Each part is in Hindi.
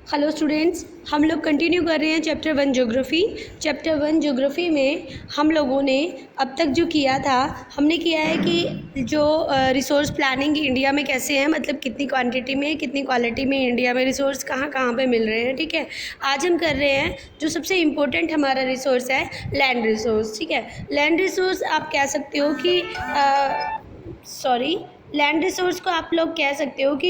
हेलो स्टूडेंट्स, हम लोग कंटिन्यू कर रहे हैं चैप्टर 1 ज्योग्राफ़ी। चैप्टर 1 ज्योग्राफ़ी में हम लोगों ने अब तक जो किया था, हमने किया है कि जो रिसोर्स प्लानिंग इंडिया में कैसे है, मतलब कितनी क्वांटिटी में कितनी क्वालिटी में इंडिया में रिसोर्स कहाँ कहाँ पे मिल रहे हैं। ठीक है, आज हम कर रहे हैं जो सबसे इम्पोर्टेंट हमारा रिसोर्स है, लैंड रिसोर्स। ठीक है, लैंड रिसोर्स आप कह सकते हो कि लैंड रिसोर्स को आप लोग कह सकते हो कि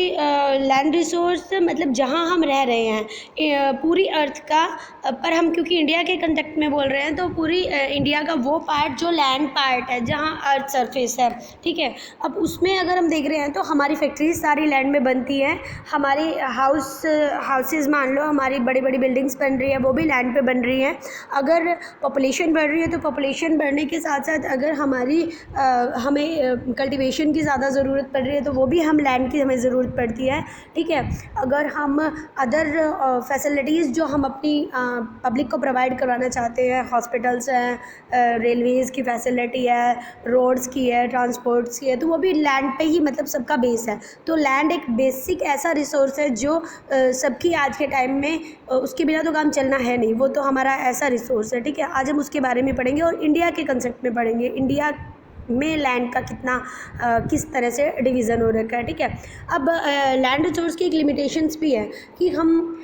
लैंड रिसोर्स मतलब जहाँ हम रह रहे हैं पूरी अर्थ का, पर हम क्योंकि इंडिया के कंटेक्स्ट में बोल रहे हैं तो पूरी इंडिया का वो पार्ट जो लैंड पार्ट है, जहाँ अर्थ सरफेस है। ठीक है, अब उसमें अगर हम देख रहे हैं तो हमारी फैक्ट्रीज सारी लैंड में बनती हैं, हमारी हाउसेज मान लो, हमारी बड़ी बड़ी बिल्डिंग्स बन रही है वो भी लैंड पे बन रही हैं। अगर पॉपुलेशन बढ़ रही है तो पॉपुलेशन बढ़ने के साथ साथ अगर हमें कल्टीवेशन की ज़्यादा ज़रूरत पड़ रही है तो वो भी हम लैंड की हमें ज़रूरत पड़ती है। ठीक है, अगर हम अदर फैसिलिटीज़ जो हम अपनी पब्लिक को प्रोवाइड करवाना चाहते हैं, हॉस्पिटल्स हैं, रेलवेज़ की फैसिलिटी है, रोड्स की है, ट्रांसपोर्ट्स की है, तो वो भी लैंड पे ही मतलब सबका बेस है। तो लैंड एक बेसिक ऐसा रिसोर्स है जो सबकी आज के टाइम में उसके बिना तो काम चलना है नहीं, वो तो हमारा ऐसा रिसोर्स है। ठीक है, आज हम उसके बारे में पढ़ेंगे और इंडिया के कंसेप्ट में पढ़ेंगे, इंडिया में लैंड का कितना किस तरह से डिवीज़न हो रखा है। ठीक है, अब लैंड रिसोर्स की एक लिमिटेशंस भी है कि हम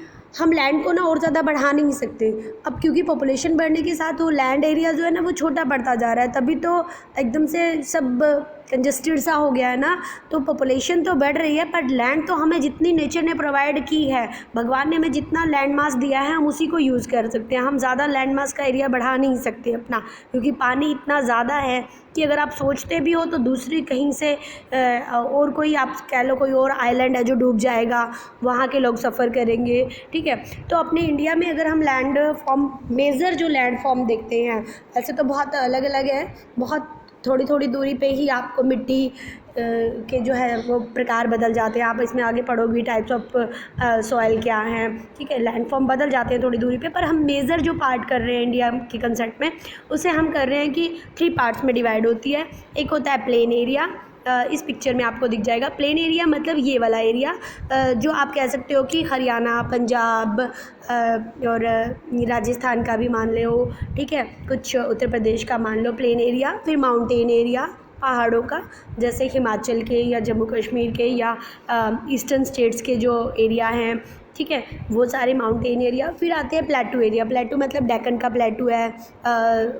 लैंड को ना और ज़्यादा बढ़ा नहीं सकते। अब क्योंकि पॉपुलेशन बढ़ने के साथ वो लैंड एरिया जो है ना वो छोटा पड़ता जा रहा है, तभी तो एकदम से सब कंजस्टेड सा हो गया है ना। तो पॉपुलेशन तो बढ़ रही है पर लैंड तो हमें जितनी नेचर ने प्रोवाइड की है, भगवान ने हमें जितना लैंड मास दिया है हम उसी को यूज़ कर सकते हैं। हम ज़्यादा लैंड मास का एरिया बढ़ा नहीं सकते अपना, क्योंकि पानी इतना ज़्यादा है कि अगर आप सोचते भी हो तो दूसरी कहीं से और कोई आप कह लो कोई और आइलैंड है जो डूब जाएगा, वहाँ के लोग सफ़र करेंगे। ठीक है, तो अपने इंडिया में अगर हम लैंड फॉर्म, मेजर जो लैंड फॉर्म देखते हैं, ऐसे तो बहुत अलग अलग है, बहुत थोड़ी थोड़ी दूरी पे ही आपको मिट्टी के जो है वो प्रकार बदल जाते हैं। आप इसमें आगे पढ़ोगी टाइप्स ऑफ सॉइल क्या हैं। ठीक है, लैंड फॉर्म बदल जाते हैं थोड़ी दूरी पे, पर हम मेजर जो पार्ट कर रहे हैं इंडिया के कंसेप्ट में, उसे हम कर रहे हैं कि 3 पार्ट्स में डिवाइड होती है। एक होता है प्लेन एरिया, इस पिक्चर में आपको दिख जाएगा। प्लेन एरिया मतलब ये वाला एरिया जो आप कह सकते हो कि हरियाणा, पंजाब और राजस्थान का भी मान लो। ठीक है, कुछ उत्तर प्रदेश का मान लो प्लेन एरिया। फिर माउंटेन एरिया, पहाड़ों का, जैसे हिमाचल के या जम्मू कश्मीर के या ईस्टर्न स्टेट्स के जो एरिया हैं। ठीक है, वो सारे माउंटेन एरिया। फिर आते हैं प्लेटू एरिया, प्लेटू मतलब डेक्कन का प्लेटू है,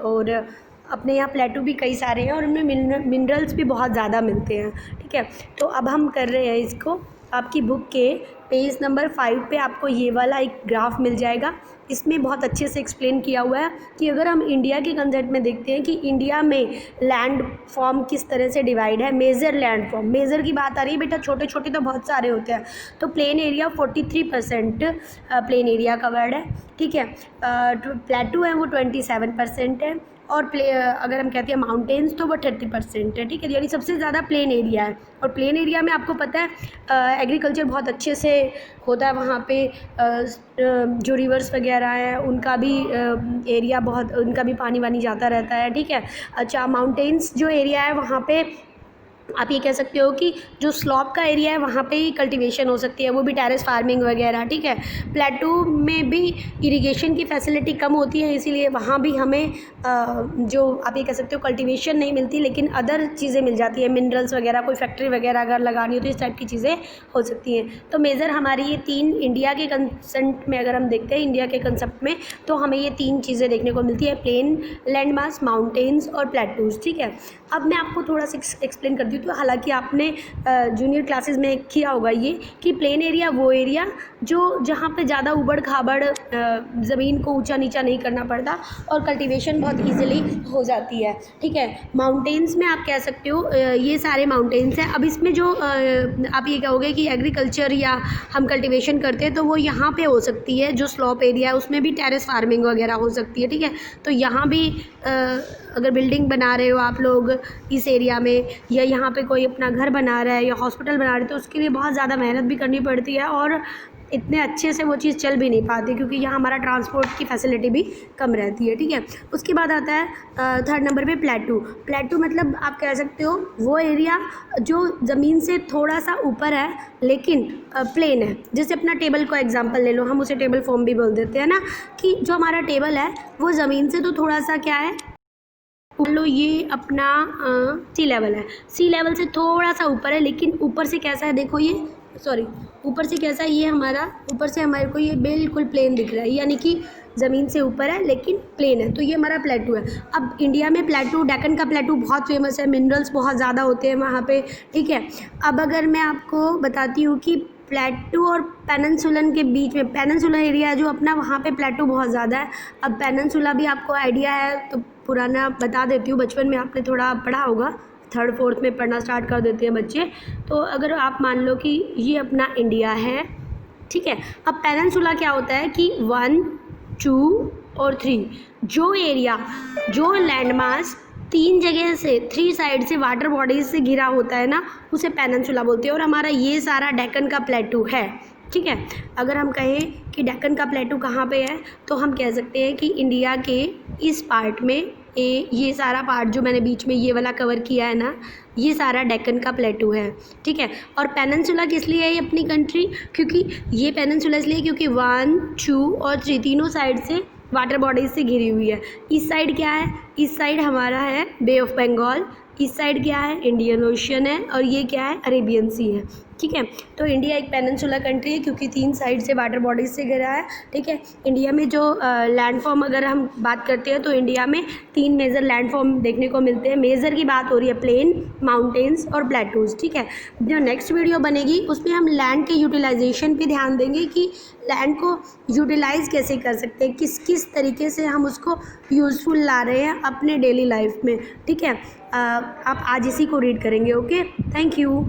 और अपने यहाँ प्लेटू भी कई सारे हैं और उनमें मिनरल्स भी बहुत ज़्यादा मिलते हैं। ठीक है, तो अब हम कर रहे हैं इसको, आपकी बुक के पेज नंबर 5 पे आपको ये वाला एक ग्राफ मिल जाएगा। इसमें बहुत अच्छे से एक्सप्लेन किया हुआ है कि अगर हम इंडिया के कंसेप्ट में देखते हैं कि इंडिया में लैंड फॉर्म किस तरह से डिवाइड है। मेजर लैंड फॉर्म, मेजर की बात आ रही है बेटा, छोटे छोटे तो बहुत सारे होते हैं। तो plain area 43% plain area covered है। ठीक है, प्लेटू है वो 27% है, और अगर हम कहते हैं माउंटेन्स तो वो 30% है। ठीक है, यानी सबसे ज़्यादा प्लेन एरिया है। और प्लेन एरिया में आपको पता है एग्रीकल्चर बहुत अच्छे से होता है वहाँ पे। जो रिवर्स वगैरह हैं उनका भी एरिया बहुत, उनका भी पानी वानी जाता रहता है। ठीक है, अच्छा, माउंटेन्स जो एरिया है वहाँ पे आप ये कह सकते हो कि जो स्लॉप का एरिया है वहाँ पे ही कल्टीवेशन हो सकती है, वो भी टेरेस फार्मिंग वगैरह। ठीक है, प्लेटू में भी इरिगेशन की फैसिलिटी कम होती है, इसीलिए वहाँ भी हमें जो आप ये कह सकते हो कल्टीवेशन नहीं मिलती, लेकिन अदर चीज़ें मिल जाती है, मिनरल्स वगैरह, कोई फैक्ट्री वगैरह अगर लगानी हो तो इस टाइप की चीज़ें हो सकती हैं। तो मेजर हमारी ये 3 इंडिया के कंसेप्ट में अगर हम देखते हैं, इंडिया के कंसेप्ट में, तो हमें ये 3 चीज़ें देखने को मिलती है, प्लेन लैंड मास, माउंटेन्स और प्लेटूज। ठीक है, अब मैं आपको थोड़ा सा एक्सप्लेन करती हूँ। तो हालांकि आपने जूनियर क्लासेस में किया होगा ये कि प्लेन एरिया वो एरिया जो जहाँ पे ज़्यादा उबड़ खाबड़ ज़मीन को ऊंचा नीचा नहीं करना पड़ता और कल्टीवेशन बहुत इजीली हो जाती है। ठीक है, माउंटेन्स में आप कह सकते हो ये सारे माउंटेन्स हैं। अब इसमें जो आप ये कहोगे कि एग्रीकल्चर या हम कल्टीवेशन करते हैं तो वो यहाँ पे हो सकती है, जो स्लॉप एरिया है उसमें भी टेरेस फार्मिंग वगैरह हो सकती है। ठीक है, तो यहाँ भी अगर बिल्डिंग बना रहे हो आप लोग इस एरिया में, या यहाँ पे कोई अपना घर बना रहा है या हॉस्पिटल बना रहे हैं, तो उसके लिए बहुत ज़्यादा मेहनत भी करनी पड़ती है और इतने अच्छे से वो चीज़ चल भी नहीं पाती, क्योंकि यहाँ हमारा ट्रांसपोर्ट की फैसिलिटी भी कम रहती है, ठीक है। उसके बाद आता है थर्ड नंबर पे प्लेटू। प्लेटू मतलब आप कह सकते हो वो एरिया जो ज़मीन से थोड़ा सा ऊपर है लेकिन प्लेन है। जैसे अपना टेबल को एग्जांपल ले लो, हम उसे टेबल फॉर्म भी बोल देते हैं ना, कि जो हमारा टेबल है वो ज़मीन से तो थोड़ा सा क्या है, मान लो ये अपना सी लेवल है, सी लेवल से थोड़ा सा ऊपर है, लेकिन ऊपर से कैसा है देखो, ये सॉरी ऊपर से कैसा है, ये हमारा ऊपर से हमारे को ये बिल्कुल प्लेन दिख रहा है, यानी कि ज़मीन से ऊपर है लेकिन प्लेन है, तो ये हमारा प्लेटू है। अब इंडिया में प्लेटू, डेक्कन का प्लेटू बहुत फेमस है, मिनरल्स बहुत ज़्यादा होते हैं वहाँ पे, ठीक है। अब अगर मैं आपको बताती हूँ कि प्लेटू और पेनिनसुलन के बीच में, पेनिनसुला एरिया है जो अपना, वहाँ पे प्लेटू बहुत ज़्यादा है। अब पेनिनसुला भी आपको आइडिया है तो पुराना बता देती हूँ, बचपन में आपने थोड़ा पढ़ा होगा, थर्ड फोर्थ में पढ़ना स्टार्ट कर देते हैं बच्चे। तो अगर आप मान लो कि ये अपना इंडिया है, ठीक है। अब पेनिनसुला क्या होता है कि 1, 2 और 3 जो एरिया, जो लैंडमास 3 जगह से, 3 साइड से वाटर बॉडीज से घिरा होता है ना, उसे पेनिनसुला बोलते हैं। और हमारा ये सारा डेक्कन का प्लेटू है, ठीक है। अगर हम कहें कि डेक्कन का प्लेटू कहाँ पे है, तो हम कह सकते हैं कि इंडिया के इस पार्ट में, ये सारा पार्ट जो मैंने बीच में ये वाला कवर किया है ना, ये सारा डेक्कन का प्लेटू है, ठीक है। और पेनिनसुला किस लिए है ये अपनी कंट्री, क्योंकि ये पेनिनसुला इसलिए क्योंकि 1, 2 और 3 तीनों साइड से वाटर बॉडीज से घिरी हुई है। इस साइड क्या है, इस साइड हमारा है बे ऑफ बंगाल, इस साइड क्या है, इंडियन ओशियन है, और ये क्या है, अरेबियन सी है, ठीक है। तो इंडिया एक पेनिनसुला कंट्री है क्योंकि 3 साइड से वाटर बॉडीज से घिरा है, ठीक है। इंडिया में जो लैंडफॉर्म अगर हम बात करते हैं तो इंडिया में 3 मेजर लैंडफॉर्म देखने को मिलते हैं। मेजर की बात हो रही है प्लेन, माउंटेन्स और प्लेटूज, ठीक है। जो नेक्स्ट वीडियो बनेगी उसमें हम लैंड के यूटिलाइजेशन पे ध्यान देंगे कि लैंड को यूटिलाइज कैसे कर सकते हैं, किस किस तरीके से हम उसको यूज़फुल ला रहे हैं अपने डेली लाइफ में, ठीक है। आप आज इसी को रीड करेंगे, ओके। Thank you.